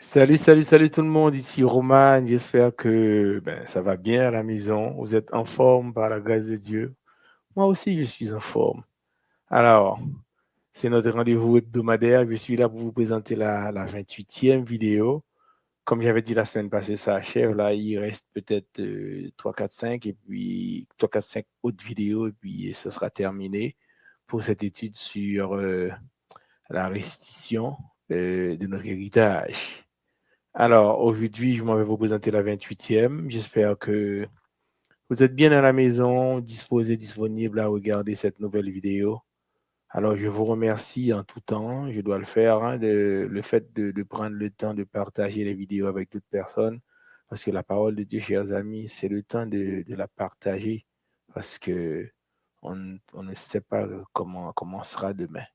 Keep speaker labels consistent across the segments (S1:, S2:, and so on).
S1: Salut tout le monde, ici Roman. J'espère que ça va bien à la maison. Vous êtes en forme par la grâce de Dieu. Moi aussi, je suis en forme. Alors, c'est notre rendez-vous hebdomadaire. Je suis là pour vous présenter la 28e vidéo. Comme j'avais dit la semaine passée, ça achève. Là, il reste peut-être 3, 4, 5 et puis 3, 4, 5 autres vidéos et puis ce sera terminé pour cette étude sur la restitution de notre héritage. Alors, aujourd'hui, je m'en vais vous présenter la 28e. J'espère que vous êtes bien à la maison, disposés, disponibles à regarder cette nouvelle vidéo. Alors, je vous remercie en tout temps. Je dois le faire, hein, le fait de prendre le temps de partager les vidéos avec d'autres personnes. Parce que la parole de Dieu, chers amis, c'est le temps de la partager. Parce que on ne sait pas comment sera demain.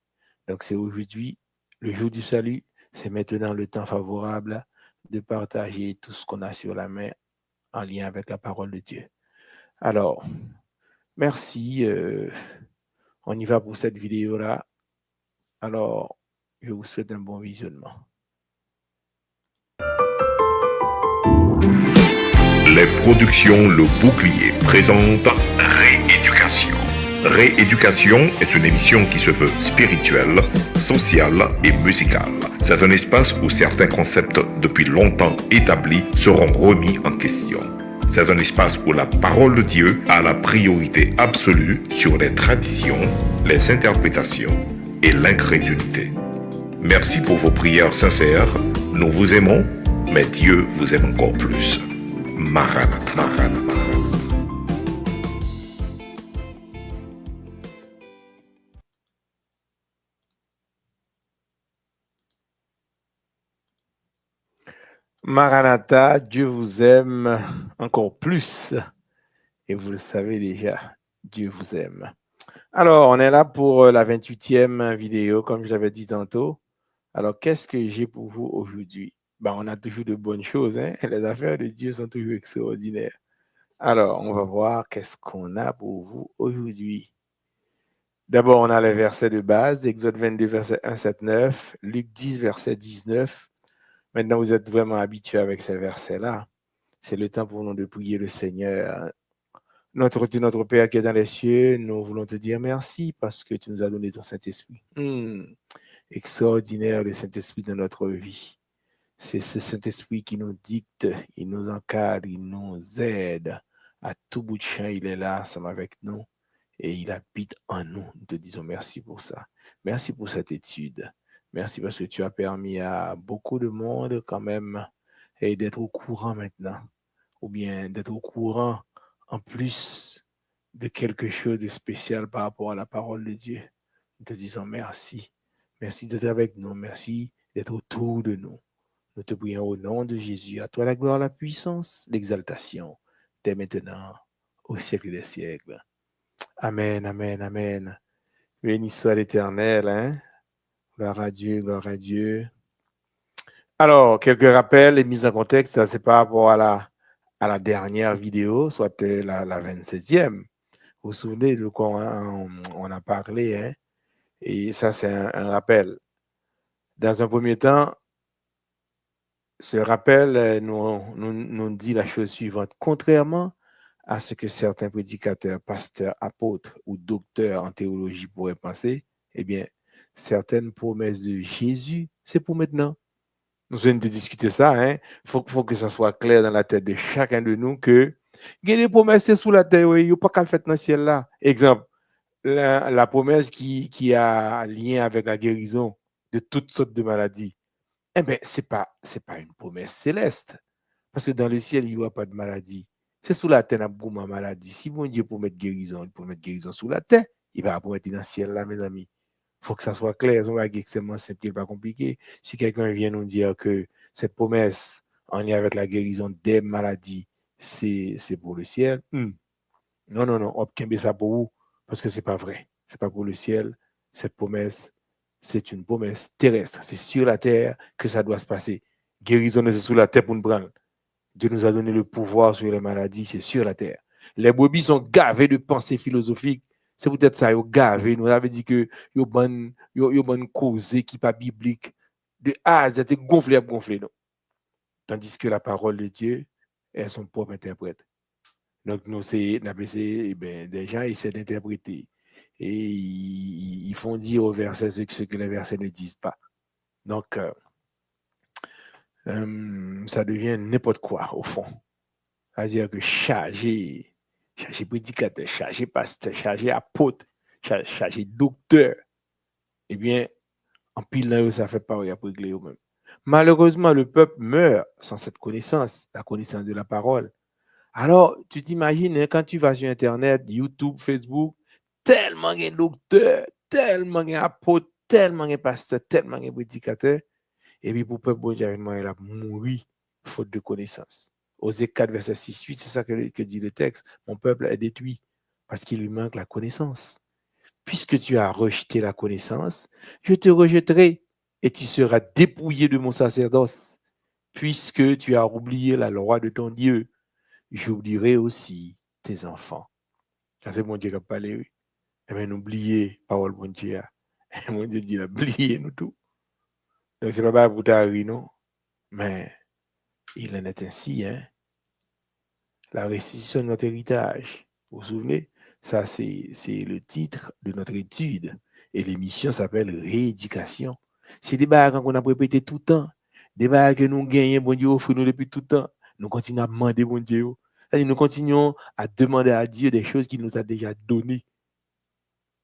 S1: Donc, c'est aujourd'hui, le jour du salut. C'est maintenant le temps favorable de partager tout ce qu'on a sur la main en lien avec la parole de Dieu. Alors, merci. On y va pour cette vidéo-là. Alors, je vous souhaite un bon visionnement.
S2: Les productions Le Bouclier présentent Rééducation. Rééducation est une émission qui se veut spirituelle, sociale et musicale. C'est un espace où certains concepts depuis longtemps établis seront remis en question. C'est un espace où la parole de Dieu a la priorité absolue sur les traditions, les interprétations et l'incrédulité. Merci pour vos prières sincères. Nous vous aimons, mais Dieu vous aime encore plus. Maranatha, Maranatha.
S1: Maranatha, Dieu vous aime encore plus. Et vous le savez déjà, Dieu vous aime. Alors, on est là pour la 28e vidéo, comme je l'avais dit tantôt. Alors, qu'est-ce que j'ai pour vous aujourd'hui? On a toujours de bonnes choses, hein? Les affaires de Dieu sont toujours extraordinaires. Alors, on va voir qu'est-ce qu'on a pour vous aujourd'hui. D'abord, on a les versets de base, Exode 22, verset 1, 7, 9, Luc 10, verset 19. Maintenant, vous êtes vraiment habitués avec ces versets-là. C'est le temps pour nous de prier le Seigneur. Notre Dieu, notre Père qui est dans les cieux, nous voulons te dire merci parce que tu nous as donné ton Saint-Esprit. Extraordinaire le Saint-Esprit dans notre vie. C'est ce Saint-Esprit qui nous dicte, il nous encadre, il nous aide. À tout bout de champ, il est là, ensemble avec nous et il habite en nous. Nous te disons merci pour ça. Merci pour cette étude. Merci parce que tu as permis à beaucoup de monde quand même et d'être au courant maintenant, ou bien d'être au courant en plus de quelque chose de spécial par rapport à la parole de Dieu. Nous te disons merci. Merci d'être avec nous. Merci d'être autour de nous. Nous te prions au nom de Jésus. À toi la gloire, la puissance, l'exaltation, dès maintenant, au siècle des siècles. Amen, amen, amen. Béni soit l'Éternel, hein? Gloire à Dieu, gloire à Dieu. Alors, quelques rappels et mises en contexte, ça c'est par rapport à la dernière vidéo, soit la 27e. Vous vous souvenez de quoi on a parlé, hein? Et ça, c'est un rappel. Dans un premier temps, ce rappel nous dit la chose suivante. Contrairement à ce que certains prédicateurs, pasteurs, apôtres ou docteurs en théologie pourraient penser, eh bien, certaines promesses de Jésus, c'est pour maintenant. Nous venons de discuter ça, hein. Faut que ça soit clair dans la tête de chacun de nous que il y a des promesses sous la terre, il n'y a pas qu'à le faire dans le ciel là. Exemple, la promesse qui a lien avec la guérison de toutes sortes de maladies. Eh bien, c'est pas une promesse céleste. Parce que dans le ciel, il n'y aura pas de maladie. C'est sous la terre, il y a maladie. Si bon Dieu pour mettre guérison sous la terre, il va promettre dans le ciel là, mes amis. Il faut que ça soit clair. On va dire extrêmement simple, pas compliqué. Si quelqu'un vient nous dire que cette promesse en lien avec la guérison des maladies, c'est pour le ciel, non, non, non, on peut ça pour vous parce que c'est pas vrai. C'est pas pour le ciel. Cette promesse, c'est une promesse terrestre. C'est sur la terre que ça doit se passer. Guérison, c'est sous la terre pour nous prendre. Dieu nous a donné le pouvoir sur les maladies, c'est sur la terre. Les brebis sont gavées de pensées philosophiques. C'est peut-être ça, ils ont gavé. Nous avons dit que ils ont bonne cause qui n'est pas biblique. De A à Z, c'est gonflé, gonflé. Non. Tandis que la parole de Dieu est son propre interprète. Donc, nous, des gens essaient d'interpréter. Et ils font dire aux versets ce que les versets ne disent pas. Donc, ça devient n'importe quoi, au fond. C'est-à-dire que chargé prédicateur, chargé pasteur, chargé apôtre, chargé docteur, eh bien, en pile là, ça fait pas pour régler eux-mêmes. Malheureusement, le peuple meurt sans cette connaissance, la connaissance de la parole. Alors, tu t'imagines, hein, quand tu vas sur Internet, YouTube, Facebook, tellement de docteurs, tellement d'apôtres, tellement de pasteurs, tellement de prédicateurs, et puis pour le peuple, bon Dieu, il a mouru faute de connaissance. Osée 4, verset 6-8, c'est ça que dit le texte. Mon peuple est détruit parce qu'il lui manque la connaissance. Puisque tu as rejeté la connaissance, je te rejetterai et tu seras dépouillé de mon sacerdoce. Puisque tu as oublié la loi de ton Dieu, j'oublierai aussi tes enfants. Ça, c'est mon Dieu qui a parlé. Oui. Eh bien, n'oubliez pas parole bon Dieu. Mon Dieu dit, oubliez nous tout. Donc, c'est pas pour t'arriver, non? Mais il en est ainsi, hein? La restitution de notre héritage. Vous vous souvenez? Ça, c'est le titre de notre étude. Et l'émission s'appelle Rééducation. C'est des barres qu'on a répété tout le temps. Des barres que nous gagnons, bon Dieu, offre nous depuis tout le temps. Nous continuons à demander, bon Dieu. C'est-à-dire, nous continuons à demander à Dieu des choses qu'il nous a déjà données.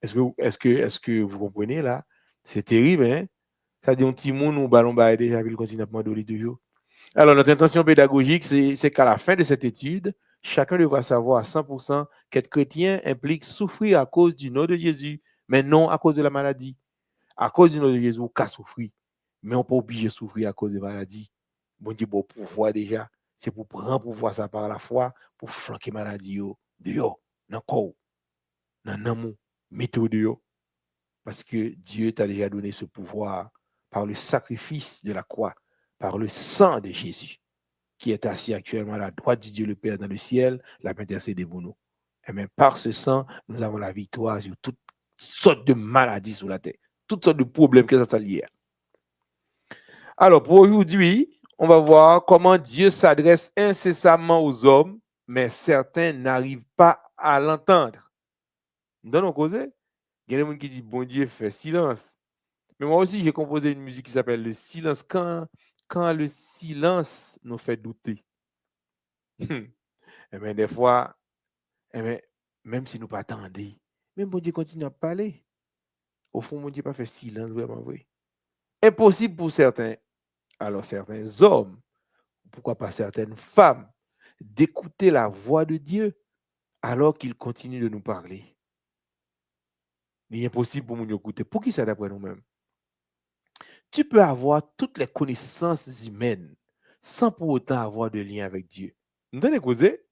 S1: Est-ce que vous comprenez là? C'est terrible, hein? C'est-à-dire, un petit monde, nous ballons déjà, il continue à demander toujours. Alors, notre intention pédagogique, c'est qu'à la fin de cette étude, chacun devra savoir à 100% qu'être chrétien implique souffrir à cause du nom de Jésus, mais non à cause de la maladie. À cause du nom de Jésus, on peut souffrir, mais on n'est pas obligé de souffrir à cause de la maladie. Bon Dieu, bon pouvoir déjà, c'est pour prendre pouvoir ça par la foi, pour flanquer la maladie dehors, dans le corps, dans l'amour, mettez-vous dehors. Parce que Dieu t'a déjà donné ce pouvoir par le sacrifice de la croix, par le sang de Jésus, qui est assis actuellement à la droite du Dieu le Père dans le ciel, la intercéder pour nous. Et bien, par ce sang, nous avons la victoire sur toutes sortes de maladies sur la terre, toutes sortes de problèmes que ça lié. Alors, pour aujourd'hui, on va voir comment Dieu s'adresse incessamment aux hommes, mais certains n'arrivent pas à l'entendre. Nous allons causer. Il y a des gens qui disent, bon Dieu, fait silence. Mais moi aussi, j'ai composé une musique qui s'appelle Le silence. Quand le silence nous fait douter. Et bien, des fois, même si nous pas attendons, même bon Dieu continue à parler. Au fond, mon Dieu pas fait silence, vraiment vrai. Impossible pour certains. Alors, certains hommes, pourquoi pas certaines femmes, d'écouter la voix de Dieu alors qu'il continue de nous parler. Il est impossible pour nous écouter. Pour qui ça d'après nous-mêmes? Tu peux avoir toutes les connaissances humaines sans pour autant avoir de lien avec Dieu. Vous avez causé?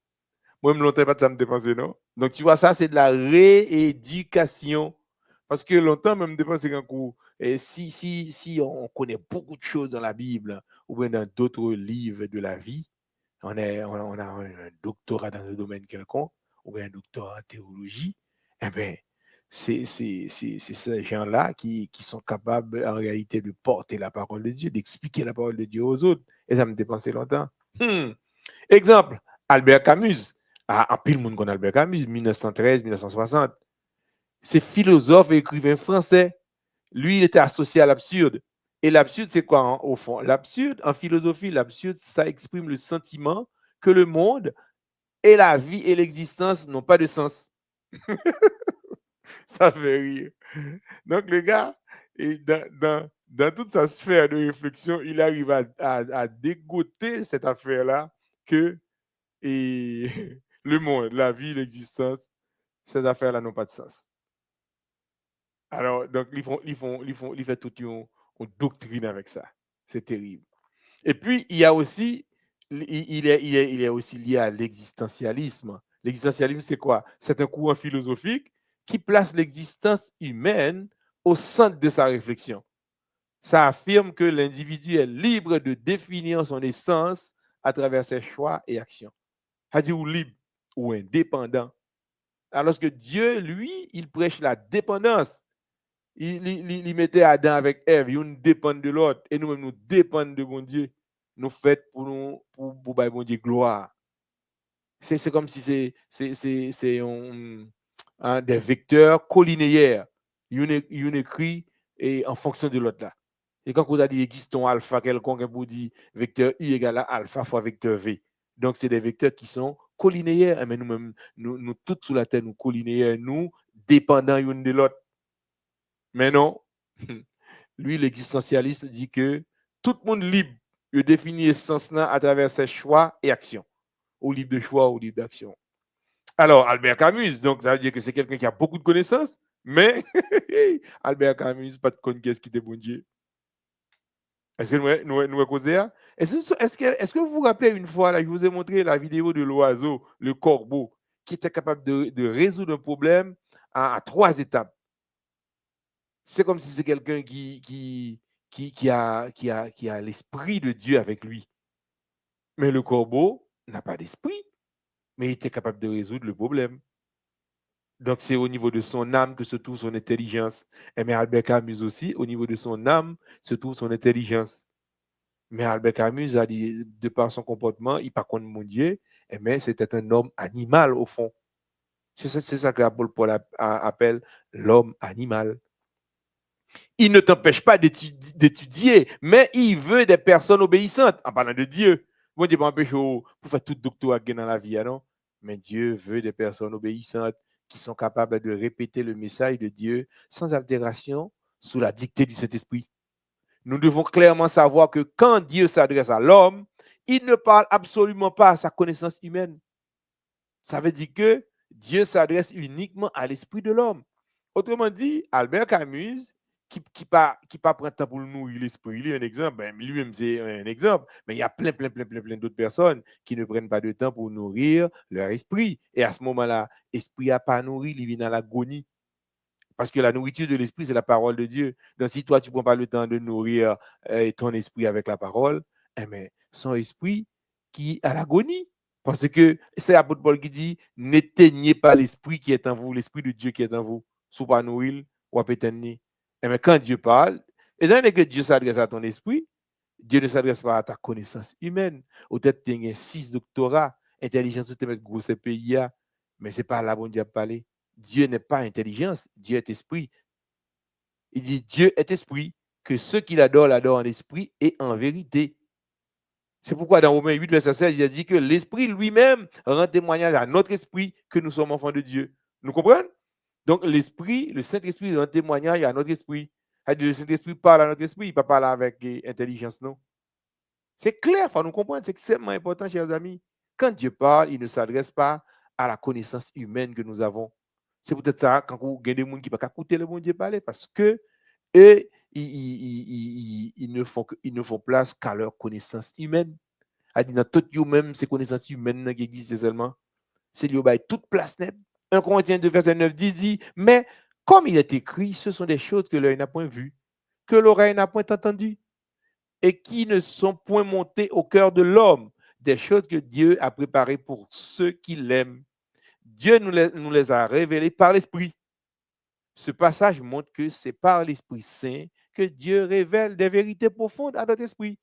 S1: Moi, je ne longtemps pas de ça me dépenser, non? Donc, tu vois, ça, c'est de la rééducation. Parce que longtemps, même dépenser un coup, et si on connaît beaucoup de choses dans la Bible ou bien dans d'autres livres de la vie, on a un doctorat dans un domaine quelconque ou bien un doctorat en théologie, eh bien, c'est ces gens-là qui sont capables en réalité de porter la parole de Dieu, d'expliquer la parole de Dieu aux autres. Et ça me dépensait longtemps. Exemple, Albert Camus. En pile monde connaît Albert Camus, 1913-1960. C'est philosophe et écrivain français. Lui, il était associé à l'absurde. Et l'absurde, c'est quoi au fond? L'absurde, en philosophie, l'absurde, ça exprime le sentiment que le monde et la vie et l'existence n'ont pas de sens. Ça fait rire. Donc, le gars, dans toute sa sphère de réflexion, il arrive à dégoter cette affaire-là que le monde, la vie, l'existence, ces affaires-là n'ont pas de sens. Alors, donc, ils font toute une doctrine avec ça. C'est terrible. Et puis, il y a aussi, il est aussi lié à l'existentialisme. L'existentialisme, c'est quoi? C'est un courant philosophique qui place l'existence humaine au centre de sa réflexion. Ça affirme que l'individu est libre de définir son essence à travers ses choix et actions. C'est-à-dire ou libre ou indépendant. Alors que Dieu, lui, il prêche la dépendance. Il mettait Adam avec Ève, ils dépendent de l'autre et nous-mêmes nous dépendons de bon Dieu. nous faits pour nous, pour bon Dieu gloire. C'est comme si c'est des vecteurs collinéaires. Une écrit et en fonction de l'autre là. Et quand vous avez dit existe un alpha quelconque, vous dit vecteur U égale à alpha fois vecteur V. Donc, c'est des vecteurs qui sont collinéaires. Mais nous-mêmes, nous tous sous la terre, nous collinéaires, nous dépendants l'une de l'autre. Mais non, lui, l'existentialisme dit que tout le monde libre de définir ce sens à travers ses choix et actions. Ou libre de choix ou libre d'action. Alors, Albert Camus, donc ça veut dire que c'est quelqu'un qui a beaucoup de connaissances, mais Albert Camus, pas de connaissances qui était bon Dieu. Est-ce que nous causé ça? Est-ce que vous vous rappelez une fois, là, je vous ai montré la vidéo de l'oiseau, le corbeau, qui était capable de résoudre un problème à 3 étapes. C'est comme si c'est quelqu'un qui a l'esprit de Dieu avec lui. Mais le corbeau n'a pas d'esprit, mais il était capable de résoudre le problème. Donc, c'est au niveau de son âme que se trouve son intelligence. Et mais Albert Camus aussi, au niveau de son âme, se trouve son intelligence. Mais Albert Camus a dit, de par son comportement, il par contre mon Dieu, mais c'était un homme animal au fond. C'est ça que Paul appelle l'homme animal. Il ne t'empêche pas d'étudier, mais il veut des personnes obéissantes, en parlant de Dieu. Bon Dieu, pas empêcher pour faire tout doctorat dans la vie, non? Mais Dieu veut des personnes obéissantes qui sont capables de répéter le message de Dieu sans altération, sous la dictée du Saint-Esprit. Nous devons clairement savoir que quand Dieu s'adresse à l'homme, il ne parle absolument pas à sa connaissance humaine. Ça veut dire que Dieu s'adresse uniquement à l'esprit de l'homme. Autrement dit, Albert Camus, qui pas prend temps pour nous nourrir l'esprit, il est un exemple, ben, lui-même c'est un exemple, mais il y a plein d'autres personnes qui ne prennent pas de temps pour nourrir leur esprit. Et à ce moment-là, l'esprit n'a pas nourri, il vient dans l'agonie. Parce que la nourriture de l'esprit, c'est la parole de Dieu. Donc, si toi, tu ne prends pas le temps de nourrir ton esprit avec la parole, eh bien, son esprit qui est à l'agonie. Parce que c'est l'apôtre Paul qui dit, n'éteignez pas l'esprit qui est en vous, l'esprit de Dieu qui est en vous. Sous pas nourrir, ou à pétenir. Eh bien, quand Dieu parle, et dans que Dieu s'adresse à ton esprit, Dieu ne s'adresse pas à ta connaissance humaine. Peut-être que tu as 6 doctorats, intelligence, tu te gros pays, mais ce n'est pas là où Dieu a parlé. Dieu n'est pas intelligence, Dieu est esprit. Il dit Dieu est esprit, que ceux qui l'adorent en esprit et en vérité. C'est pourquoi dans Romains 8, verset 16, il a dit que l'esprit lui-même rend témoignage à notre esprit que nous sommes enfants de Dieu. Nous comprenons? Donc l'esprit, le Saint-Esprit rend témoignage à notre esprit. Le Saint-Esprit parle à notre esprit, il ne peut pas parler avec intelligence, non? C'est clair, il faut nous comprendre, c'est extrêmement important, chers amis. Quand Dieu parle, il ne s'adresse pas à la connaissance humaine que nous avons. C'est peut-être ça, quand vous avez des gens qui ne peuvent pas écouter le bon Dieu parler, parce que eux, ils ne font place qu'à leur connaissance humaine. C'est-à-dire, dans tout eux-mêmes, ces connaissances humaines qui existent seulement, c'est lui qui toute place nette. 1 Corinthiens 2, verset 9 dit, mais comme il est écrit, ce sont des choses que l'œil n'a point vues, que l'oreille n'a point entendues, et qui ne sont point montées au cœur de l'homme, des choses que Dieu a préparées pour ceux qui l'aiment. Dieu nous les a révélées par l'Esprit. Ce passage montre que c'est par l'Esprit Saint que Dieu révèle des vérités profondes à notre esprit,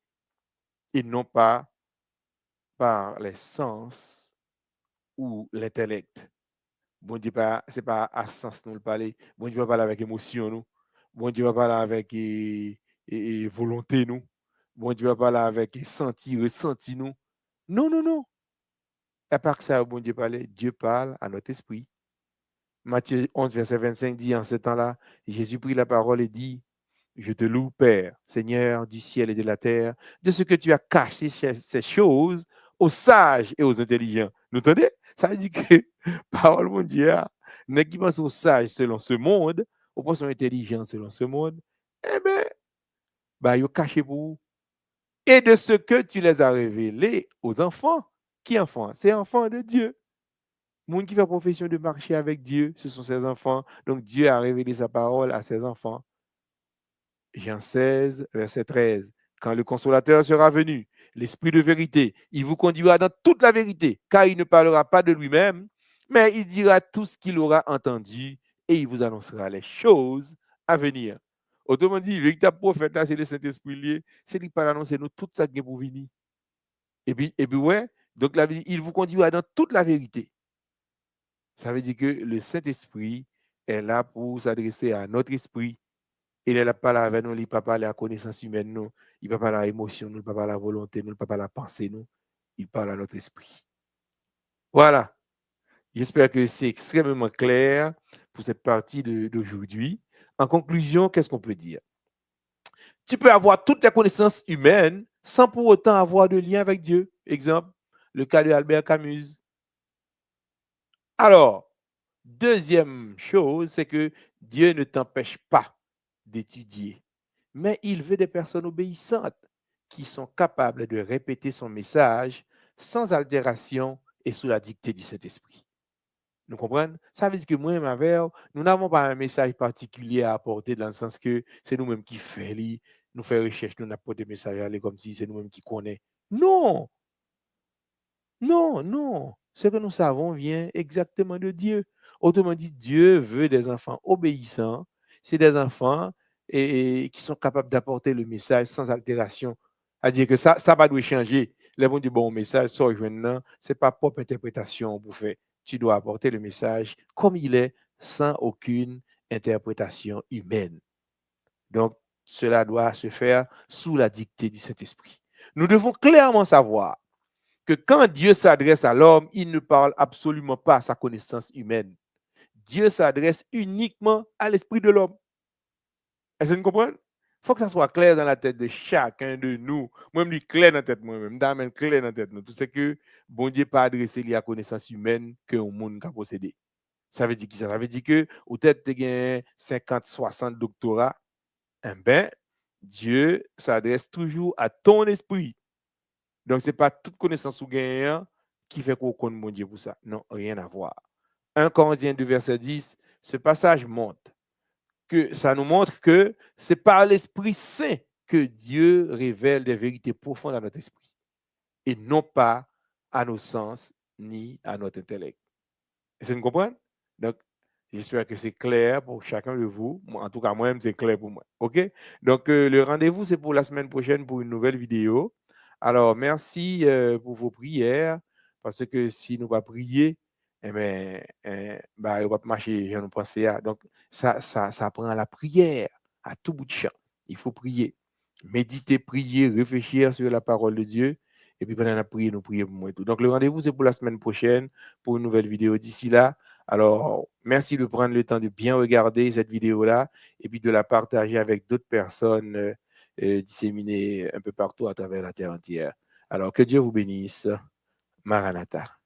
S1: et non pas par les sens ou l'intellect. Bon Dieu, ce n'est pas à sens nous le parler. Bon Dieu va parler avec émotion nous. Bon Dieu va parler avec volonté nous. Bon Dieu va parler avec sentir, ressenti nous. Non, non, non. À part que ça, bon Dieu parle, Dieu parle à notre esprit. Matthieu 11, verset 25 dit, en ce temps-là, Jésus prit la parole et dit, je te loue, Père, Seigneur du ciel et de la terre, de ce que tu as caché ces choses aux sages et aux intelligents. Vous entendez? Ça veut dire que, parole mon Dieu, n'est qui pense aux sages selon ce monde, ou pense aux intelligents selon ce monde, eh bien, bah, ils caché pour vous. Et de ce que tu les as révélés aux enfants. Qui enfants? C'est enfants de Dieu. Monde qui fait profession de marcher avec Dieu, ce sont ses enfants. Donc Dieu a révélé sa parole à ses enfants. Jean 16, verset 13. Quand le consolateur sera venu, l'esprit de vérité, il vous conduira dans toute la vérité, car il ne parlera pas de lui-même, mais il dira tout ce qu'il aura entendu et il vous annoncera les choses à venir. Autrement dit, le véritable prophète, là, c'est le Saint-Esprit lié, c'est lui qui parle annoncer nous tout ça qui est pour venir. Et puis ouais, donc il vous conduira dans toute la vérité. Ça veut dire que le Saint-Esprit est là pour s'adresser à notre esprit. Il est là pas là avec nous, il ne peut pas parler à la connaissance humaine, nous. Il ne peut pas parler à l'émotion, nous, il ne peut pas parler à la volonté, nous, il ne peut pas parler à la pensée, nous. Il parle à notre esprit. Voilà. J'espère que c'est extrêmement clair pour cette partie d'aujourd'hui. En conclusion, qu'est-ce qu'on peut dire? Tu peux avoir toutes les connaissances humaines sans pour autant avoir de lien avec Dieu. Exemple, le cas de Albert Camus. Alors, deuxième chose, c'est que Dieu ne t'empêche pas d'étudier, mais il veut des personnes obéissantes qui sont capables de répéter son message sans altération et sous la dictée du Saint-Esprit. Nous comprenons? Ça veut dire que moi et ma mère, nous n'avons pas un message particulier à apporter dans le sens que c'est nous-mêmes qui faisons, nous faisons recherche, nous n'apportons des messages à aller comme si c'est nous-mêmes qui connaissons. Non, non, non. Ce que nous savons vient exactement de Dieu. Autrement dit, Dieu veut des enfants obéissants. C'est des enfants qui sont capables d'apporter le message sans altération. C'est-à-dire que ça va doit changer. Les bons du bon message, ça, c'est pas propre interprétation pour faire. Tu dois apporter le message comme il est, sans aucune interprétation humaine. Donc, cela doit se faire sous la dictée du Saint-Esprit. Nous devons clairement savoir que quand Dieu s'adresse à l'homme, il ne parle absolument pas à sa connaissance humaine. Dieu s'adresse uniquement à l'esprit de l'homme. Est-ce que vous comprenez? Il faut que ça soit clair dans la tête de chacun de nous. Moi-même, je clair dans la tête moi-même. D'amen, clair dans la tête. Tout ce que bon Dieu pas adressé à la connaissance humaine que le monde a possédé. Ça veut dire que ça veut dire que peut-être tu as 50, 60 doctorats. Eh bien, Dieu s'adresse toujours à ton esprit. Donc, ce n'est pas toute connaissance ou gagnant qui fait qu'on connaît mon Dieu pour ça. Non, rien à voir. 1 Corinthiens 2, verset 10, ce passage montre que ça nous montre que c'est par l'Esprit Saint que Dieu révèle des vérités profondes à notre esprit et non pas à nos sens ni à notre intellect. Est-ce que vous comprenez? Donc, j'espère que c'est clair pour chacun de vous. Moi, en tout cas, moi-même, c'est clair pour moi. OK? Donc, le rendez-vous, c'est pour la semaine prochaine pour une nouvelle vidéo. Alors, merci pour vos prières, parce que si nous ne pas prier, eh bien, bah, on va pas marcher, je ne pensais à. Donc, ça prend la prière à tout bout de champ. Il faut prier. Méditer, prier, réfléchir sur la parole de Dieu. Et puis, pendant la prière, nous prions pour moi et tout. Donc, le rendez-vous, c'est pour la semaine prochaine pour une nouvelle vidéo. D'ici là, alors, merci de prendre le temps de bien regarder cette vidéo-là et puis de la partager avec d'autres personnes disséminées un peu partout à travers la terre entière. Alors, que Dieu vous bénisse. Maranatha.